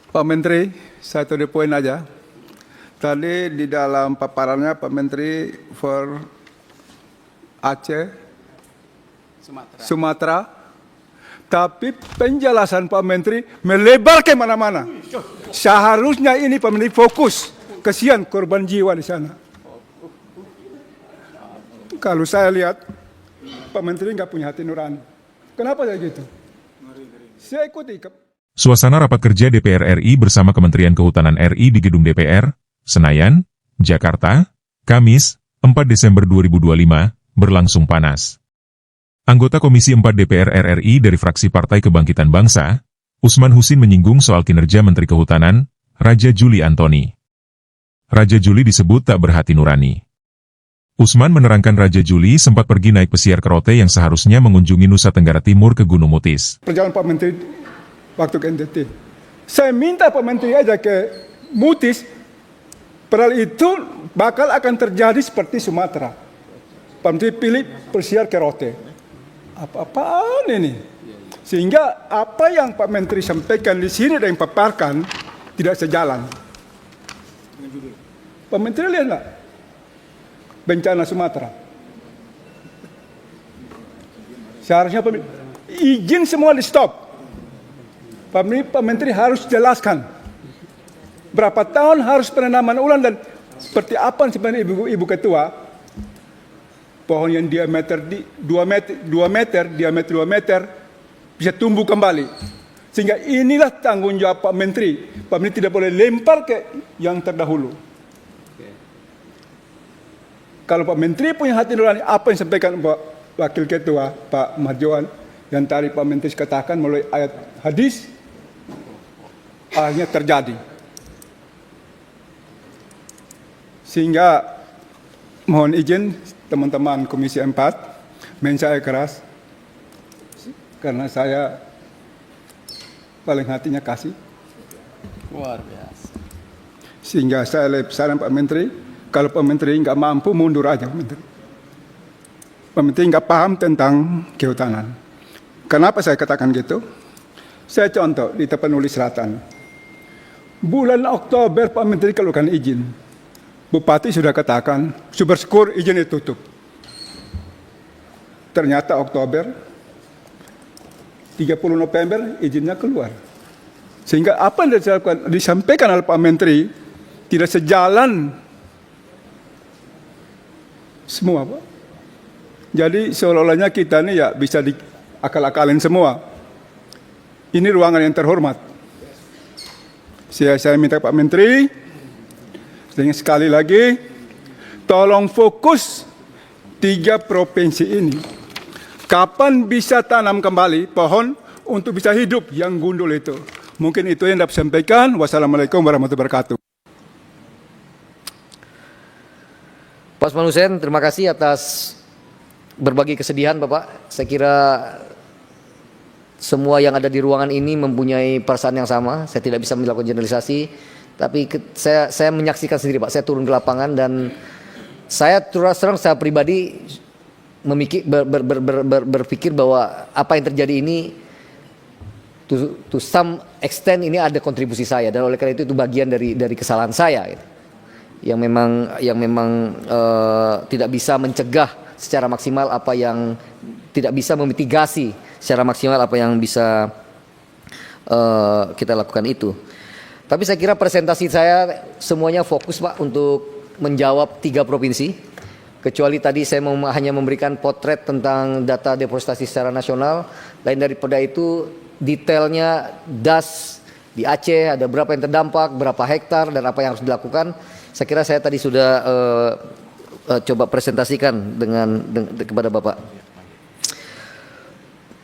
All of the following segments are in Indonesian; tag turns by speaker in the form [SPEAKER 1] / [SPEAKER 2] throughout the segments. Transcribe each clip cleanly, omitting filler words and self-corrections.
[SPEAKER 1] Pak Menteri, satu poin aja. Tadi di dalam paparannya Pak Menteri for Aceh, Sumatera, tapi penjelasan Pak Menteri melebar ke mana-mana. Seharusnya ini Pak Menteri fokus. Kesian korban jiwa di sana. Kalau saya lihat, Pak Menteri nggak punya hati nurani. Kenapa saya gitu? Saya ikuti.
[SPEAKER 2] Suasana rapat kerja DPR RI bersama Kementerian Kehutanan RI di Gedung DPR, Senayan, Jakarta, Kamis, 4 Desember 2025, berlangsung panas. Anggota Komisi 4 DPR RI dari fraksi Partai Kebangkitan Bangsa, Usman Husin menyinggung soal kinerja Menteri Kehutanan, Raja Juli Antoni. Raja Juli disebut tak berhati nurani. Usman menerangkan Raja Juli sempat pergi naik pesiar kerote yang seharusnya mengunjungi Nusa Tenggara Timur ke Gunung Mutis.
[SPEAKER 1] Perjalanan Pak Menteri waktu ke NTT. Saya minta Pak Menteri aja ke Mutis, padahal itu bakal akan terjadi seperti Sumatera. Pak Menteri pilih pesiar kerote. Apa-apaan ini? Sehingga apa yang Pak Menteri sampaikan di sini dan paparkan tidak sejalan. Pak Menteri lihat nggak? Bencana Sumatera. Seharusnya izin semua di stop. Pak Menteri harus jelaskan berapa tahun harus penanaman ulang dan seperti apa sebenarnya Ibu Ketua, pohon yang diameter 2 meter, diameter 2 meter bisa tumbuh kembali. Sehingga inilah tanggung jawab Pak Menteri. Pak Menteri tidak boleh lempar ke yang terdahulu. Kalau Pak Menteri punya hati nurani, apa yang disampaikan Pak Wakil Ketua, Pak Marjohan, yang tadi Pak Menteri katakan melalui ayat hadis, akhirnya terjadi. Sehingga mohon izin teman-teman Komisi 4, saya keras, karena saya paling hatinya kasih.
[SPEAKER 3] Luar biasa.
[SPEAKER 1] Sehingga saya saran Pak Menteri, kalau Pak Menteri nggak mampu, mundur aja Pak Menteri. Pak Menteri nggak paham tentang kehutanan. Kenapa saya katakan gitu? Saya contoh di Tapanuli Selatan. Bulan Oktober Pak Menteri keluarkan izin. Bupati sudah katakan, syukur izin ditutup. Ternyata Oktober, 30 November izinnya keluar. Sehingga apa yang disampaikan oleh Pak Menteri tidak sejalan semua, Pak. Jadi seolah-olahnya kita ini ya bisa diakal-akalin semua. Ini ruangan yang terhormat. Saya minta Pak Menteri, sekali lagi, tolong fokus 3 provinsi ini. Kapan bisa tanam kembali pohon untuk bisa hidup yang gundul itu? Mungkin itu yang dapat sampaikan. Wassalamualaikum warahmatullahi wabarakatuh.
[SPEAKER 4] Pak Usman Husin, terima kasih atas berbagi kesedihan Bapak. Saya kira semua yang ada di ruangan ini mempunyai perasaan yang sama. Saya tidak bisa melakukan generalisasi, tapi saya menyaksikan sendiri Pak. Saya turun ke lapangan dan saya terus terang saya pribadi berpikir bahwa apa yang terjadi ini to some extent ini ada kontribusi saya, dan oleh karena itu bagian dari kesalahan saya gitu. Yang memang tidak bisa mencegah secara maksimal apa yang tidak bisa memitigasi secara maksimal apa yang bisa kita lakukan itu. Tapi saya kira presentasi saya semuanya fokus Pak untuk menjawab 3 provinsi. Kecuali tadi saya hanya memberikan potret tentang data deforestasi secara nasional. Lain daripada itu detailnya DAS di Aceh ada berapa yang terdampak, berapa hektar dan apa yang harus dilakukan. Saya kira saya tadi sudah coba presentasikan kepada Bapak.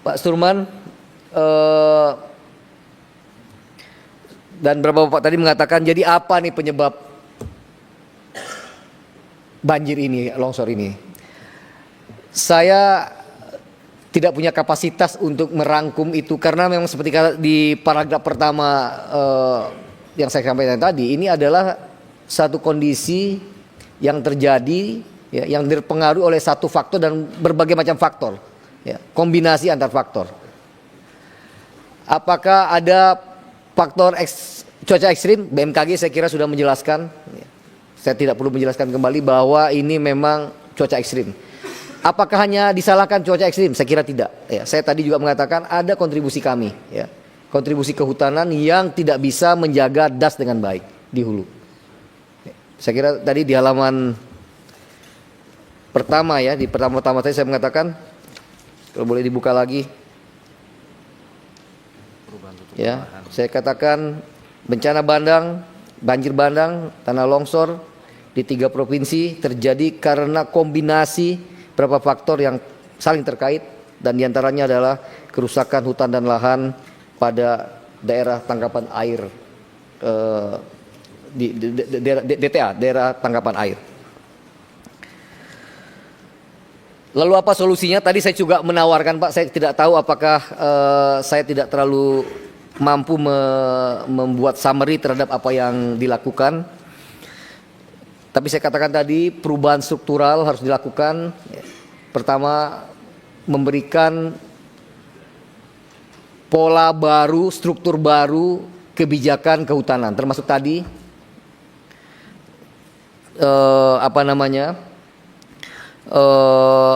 [SPEAKER 4] Pak Surman dan beberapa Bapak tadi mengatakan, jadi apa nih penyebab banjir ini, longsor ini? Saya tidak punya kapasitas untuk merangkum itu karena memang seperti di paragraf pertama yang saya sampaikan tadi, ini adalah satu kondisi yang terjadi ya, yang terpengaruh oleh satu faktor dan berbagai macam faktor ya, kombinasi antar faktor. Apakah ada faktor cuaca ekstrim, BMKG saya kira sudah menjelaskan. Saya tidak perlu menjelaskan kembali bahwa ini memang cuaca ekstrim. Apakah hanya disalahkan cuaca ekstrim? Saya kira tidak. Ya, saya tadi juga mengatakan ada kontribusi kami, ya, kontribusi kehutanan yang tidak bisa menjaga das dengan baik di hulu. Saya kira tadi di halaman pertama ya, di pertama-tama tadi saya mengatakan, kalau boleh dibuka lagi, ya, saya katakan bencana bandang, banjir bandang, tanah longsor di 3 provinsi terjadi karena kombinasi beberapa faktor yang saling terkait, dan diantaranya adalah kerusakan hutan dan lahan pada daerah tangkapan air di DTA, daerah tangkapan air. Lalu apa solusinya? Tadi saya juga menawarkan, Pak, saya tidak tahu apakah saya tidak terlalu mampu membuat summary terhadap apa yang dilakukan. Tapi saya katakan tadi perubahan struktural harus dilakukan. Pertama, memberikan pola baru, struktur baru, kebijakan kehutanan. Termasuk tadi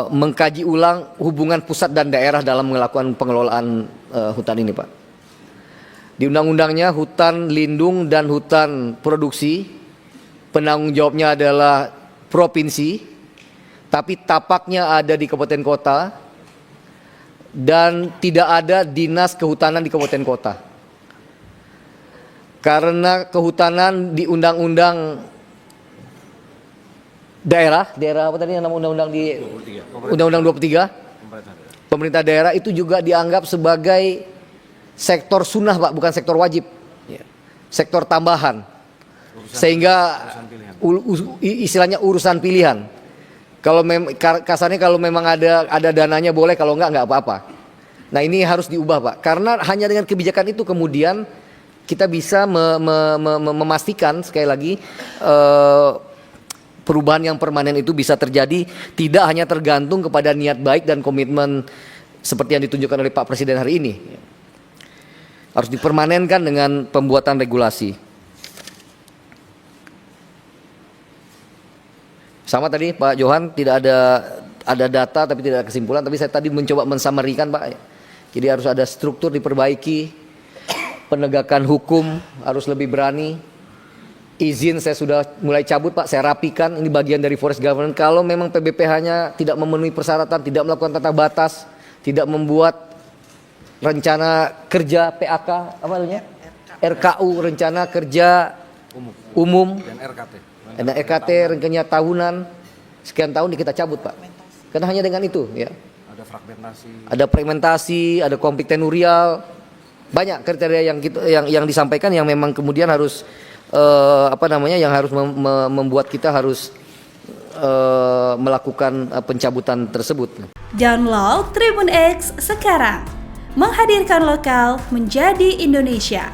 [SPEAKER 4] mengkaji ulang hubungan pusat dan daerah dalam melakukan pengelolaan hutan ini, Pak. Di undang-undangnya hutan lindung dan hutan produksi, penanggung jawabnya adalah provinsi, tapi tapaknya ada di kabupaten kota dan tidak ada dinas kehutanan di kabupaten kota. Karena kehutanan di undang-undang daerah apa tadi nama undang-undang di Undang-Undang 23 pemerintah daerah itu juga dianggap sebagai sektor sunnah, Pak, bukan sektor wajib, sektor tambahan, sehingga istilahnya urusan pilihan. Kalau kasarnya kalau memang ada dananya boleh, kalau enggak apa-apa. Nah, ini harus diubah, Pak, karena hanya dengan kebijakan itu kemudian kita bisa memastikan sekali lagi perubahan yang permanen itu bisa terjadi, tidak hanya tergantung kepada niat baik dan komitmen seperti yang ditunjukkan oleh Pak Presiden hari ini. Harus dipermanenkan dengan pembuatan regulasi. Sama tadi Pak Johan, tidak ada data tapi tidak ada kesimpulan, tapi saya tadi mencoba mensamarikan, Pak. Jadi harus ada struktur diperbaiki, penegakan hukum harus lebih berani. Izin saya sudah mulai cabut, Pak, saya rapikan, ini bagian dari forest governance. Kalau memang PBPH-nya tidak memenuhi persyaratan, tidak melakukan tata batas, tidak membuat rencana kerja PAK, apa namanya? RKU, rencana kerja umum, dan RKT, rencana tahunan, sekian tahun kita cabut, Pak. Karena hanya dengan itu, ya. Ada fragmentasi, ada konflik tenurial, banyak kriteria yang disampaikan yang memang kemudian harus yang harus membuat kita harus melakukan pencabutan tersebut.
[SPEAKER 5] Download Tribun X sekarang, menghadirkan lokal menjadi Indonesia.